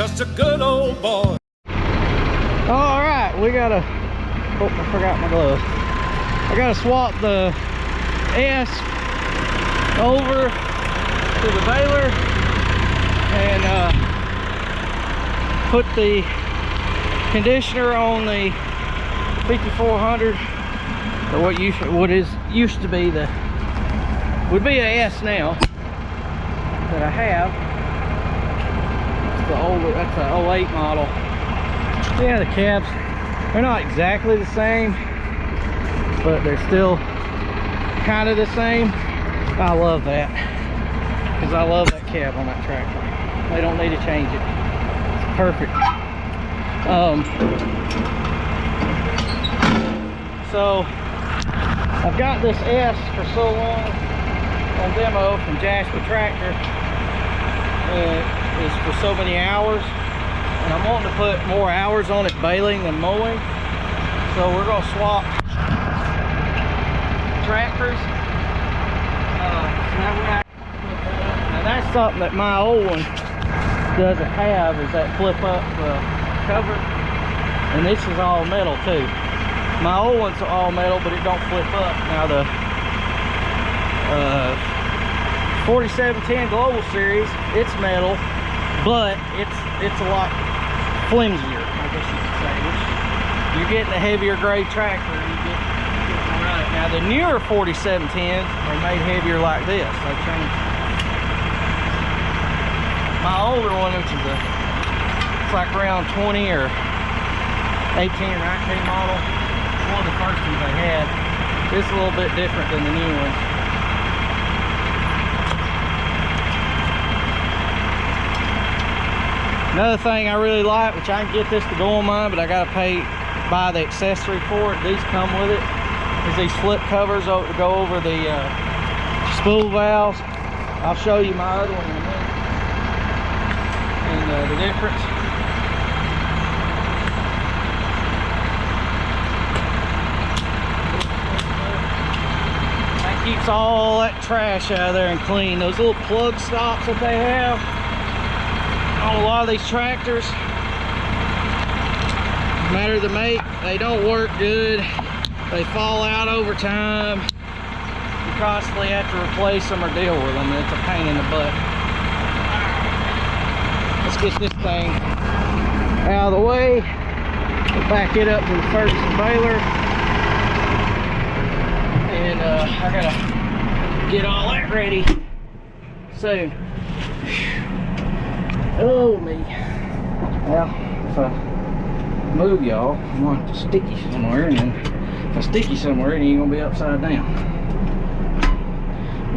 just a good old boy. All right, we gotta, oh, I forgot my gloves. I gotta swap the S over to the baler and put the conditioner on the 5400, or what used to be the, would be a S now that I have. It's the older, that's an 08 model. Yeah, the cabs, they're not exactly the same, but they're still kind of the same. I love that, because I love that cab on that tractor. They don't need to change it. It's perfect. So I've got this S for so long on demo from Jasper Tractor. It's for so many hours, and I'm wanting to put more hours on it baling and mowing. So we're gonna swap tractors. Now that's something that my old one doesn't have, is that flip up cover, and this is all metal too. My old one's all metal, but it don't flip up. Now the 4710 Global Series, it's metal, but it's a lot flimsier, I guess you could say. Which you're getting a heavier grade tractor, you get more out of it. Now the newer 4710s are made heavier like this. They changed. My older one, which is it's like around 20 or 18 or 19 model, one of the first ones they had. It's a little bit different than the new one. Another thing I really like, which I can get this to go on mine, but I gotta buy the accessory for it. These come with it. Is these flip covers to go over the spool valves. I'll show you my other one in a minute. And the difference. That keeps all that trash out of there and clean. Those little plug stops that they have on a lot of these tractors, no matter the make, they don't work good. They fall out over time. You constantly have to replace them or deal with them. It's a pain in the butt. Let's get this thing out of the way. We'll back it up to the Ferguson baler. And I gotta get all that ready soon. Oh me. Well, if I move y'all, I'm going to stick you somewhere, and then if I stick you somewhere, then you're going to be upside down.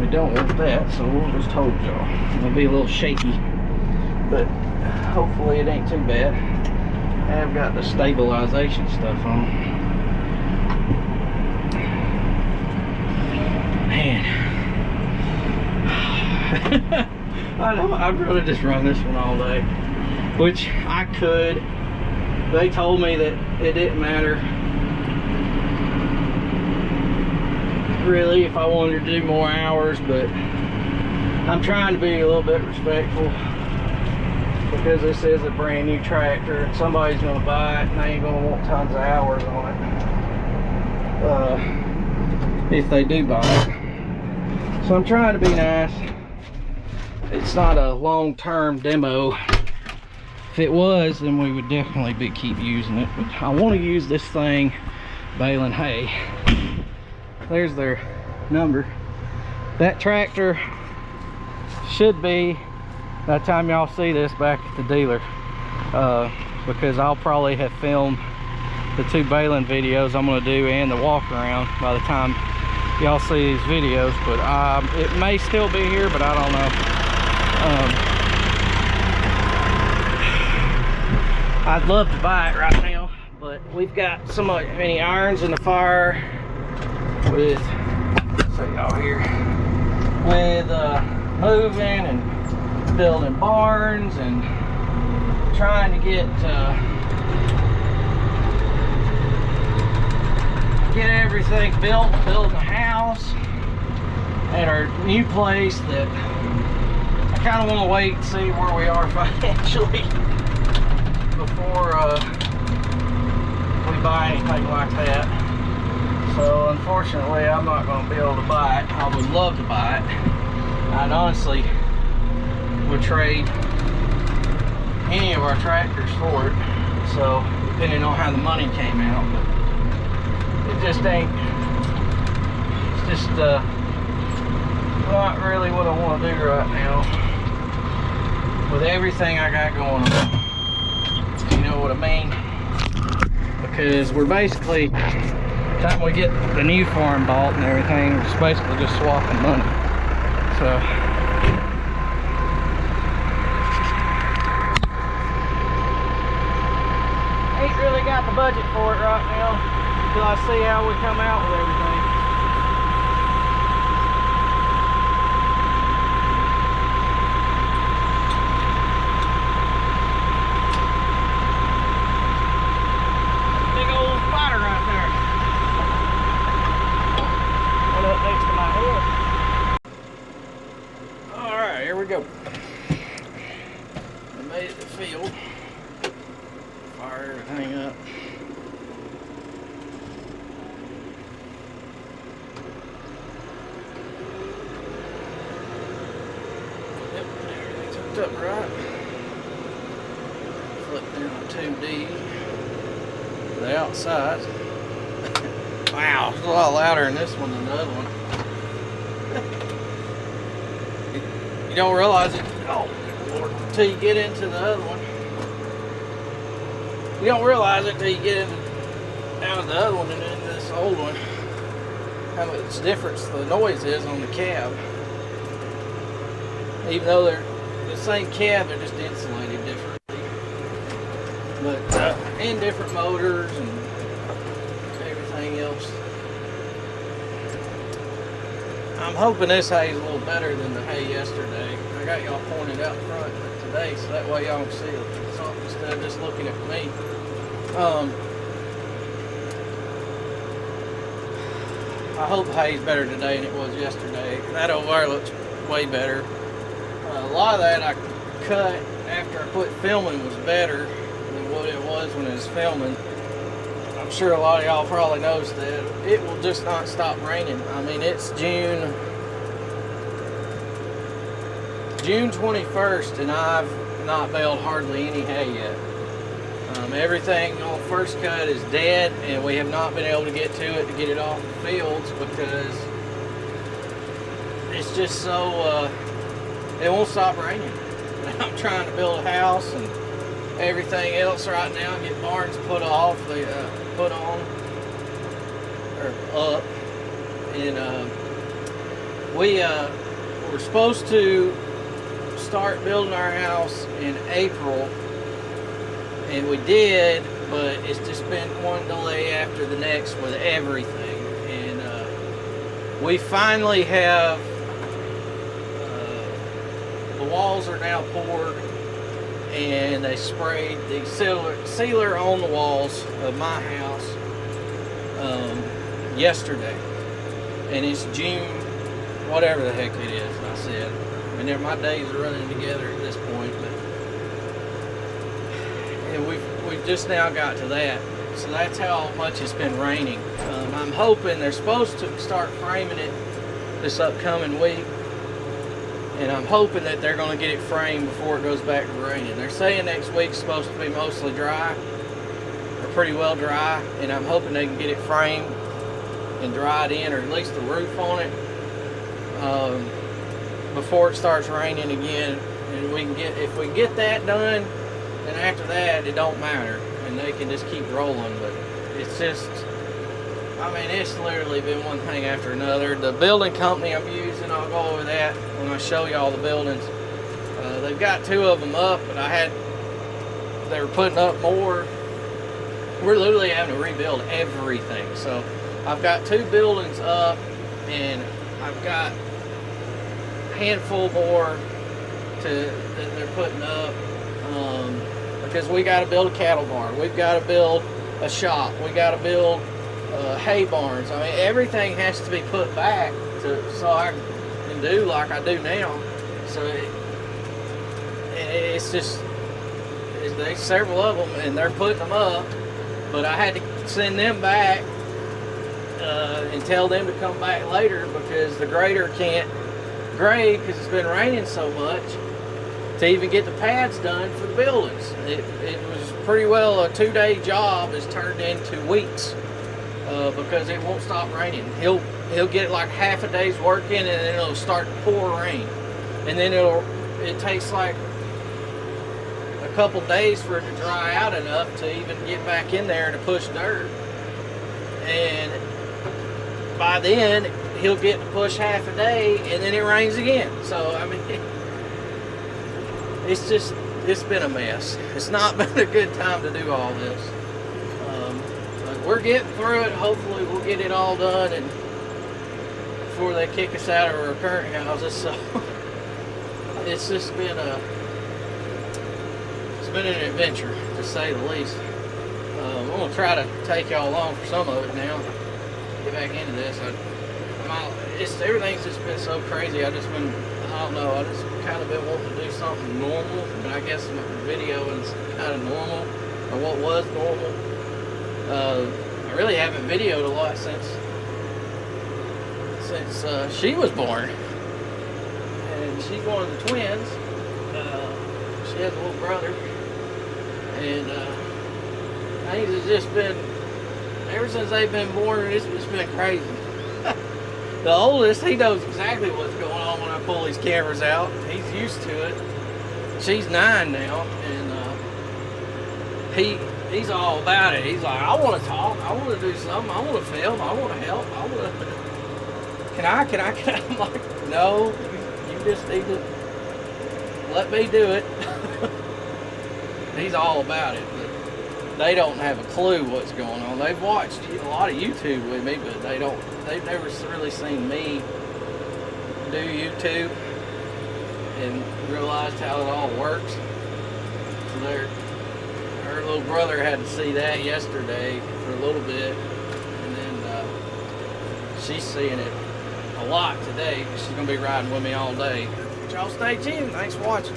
We don't want that, so we'll just hold y'all. It'll be a little shaky, but hopefully it ain't too bad. I've got the stabilization stuff on. Man. I know, I'd rather just run this one all day, which I could. They told me that it didn't matter really if I wanted to do more hours, but I'm trying to be a little bit respectful, because this is a brand new tractor and somebody's going to buy it and they ain't going to want tons of hours on it if they do buy it. So I'm trying to be nice. It's not a long-term demo. If it was, then we would definitely keep using it, but I want to use this thing baling hay. There's their number. That tractor should be, by the time y'all see this, back at the dealer, because I'll probably have filmed the 2 baling videos I'm going to do and the walk around by the time y'all see these videos. But it may still be here, but I don't know. I'd love to buy it right now, but we've got so many irons in the fire with, so y'all here, with moving and building barns and trying to get everything built, building a house at our new place that I kind of want to wait and see where we are financially before we buy anything like that. So unfortunately, I'm not going to be able to buy it. I would love to buy it. I'd honestly would trade any of our tractors for it. So depending on how the money came out, but it just ain't. It's just not really what I want to do right now with everything I got going on. You know what I mean? Because we're basically, by the time we get the new farm bought and everything, we're basically just swapping money. So ain't really got the budget for it right now until I see how we come out with everything. Go. I made it to the field. Fire everything up. Yep, everything's hooked up right. Flip down to 2D. The outside. Wow, it's a lot louder in this one than the other one. You don't realize it, oh Lord, until you get into the other one. You don't realize it until you get out of the other one and into this old one, how much difference the noise is on the cab. Even though they're the same cab, they're just insulated differently. But and different motors and everything else. I'm hoping this hay is a little better than the hay yesterday. I got y'all pointed out front today, so that way y'all can see something instead of just looking at me. I hope the hay's better today than it was yesterday. That over there looks way better. A lot of that I cut after I quit filming was better than what it was when it was filming. I'm sure a lot of y'all probably noticed that. It will just not stop raining. I mean, it's June 21st and I've not baled hardly any hay yet. Everything on first cut is dead and we have not been able to get to it to get it off the fields because it's just so, it won't stop raining. I'm trying to build a house and everything else right now, get barns put off, put on, or up, and we're supposed to start building our house in April, and we did, but it's just been one delay after the next with everything, and we finally have, the walls are now poured, and they sprayed the sealer on the walls of my house yesterday, and it's June, whatever the heck it is. I said, I mean, my days are running together at this point, but and we've just now got to that. So that's how much it's been raining. I'm hoping they're supposed to start framing it this upcoming week. And I'm hoping that they're going to get it framed before it goes back to raining. They're saying next week's supposed to be mostly dry, or pretty well dry, and I'm hoping they can get it framed and dried in, or at least the roof on it, before it starts raining again. And we can get, if we get that done, then after that it don't matter, and they can just keep rolling. But it's just, I mean, it's literally been one thing after another. The building company I'm using, I'll go over that when I show you all the buildings. They've got 2 of them up, but they were putting up more. We're literally having to rebuild everything. So I've got 2 buildings up, and I've got a handful more that they're putting up, because we got to build a cattle barn. We've got to build a shop. We got to build hay barns. I mean, everything has to be put back so I can do like I do now. So it's just, There's several of them, and they're putting them up. But I had to send them back and tell them to come back later because the grader can't grade because it's been raining so much to even get the pads done for the buildings. It was pretty well a 2-day job. It's turned into weeks because it won't stop raining. He'll get like half a day's work in, and then it'll start to pour rain, and then it takes like a couple days for it to dry out enough to even get back in there to push dirt. And by then he'll get to push half a day, and then it rains again. So I mean, it's been a mess. It's not been a good time to do all this. But we're getting through it. Hopefully we'll get it all done and before they kick us out of our current houses. So it's just been an adventure, to say the least. I'm gonna try to take y'all along for some of it now. Get back into this. Everything's just been so crazy. I don't know. I just kind of been wanting to do something normal, and I guess my video is kind of normal, or what was normal. I really haven't videoed a lot since she was born, and she's one of the twins. She has a little brother, and things have just been, ever since they've been born, it's been crazy. The oldest, he knows exactly what's going on when I pull these cameras out. He's used to it. She's 9 now, and he's all about it. He's like, I want to talk, I want to do something, I want to film, I want to help, I want to. Can I? I'm like, no, you just need to let me do it. He's all about it, but they don't have a clue what's going on. They've watched a lot of YouTube with me, but they've never really seen me do YouTube and realized how it all works. So her little brother had to see that yesterday for a little bit, and then she's seeing it a lot today. She's gonna be riding with me all day. But y'all stay tuned. Thanks for watching.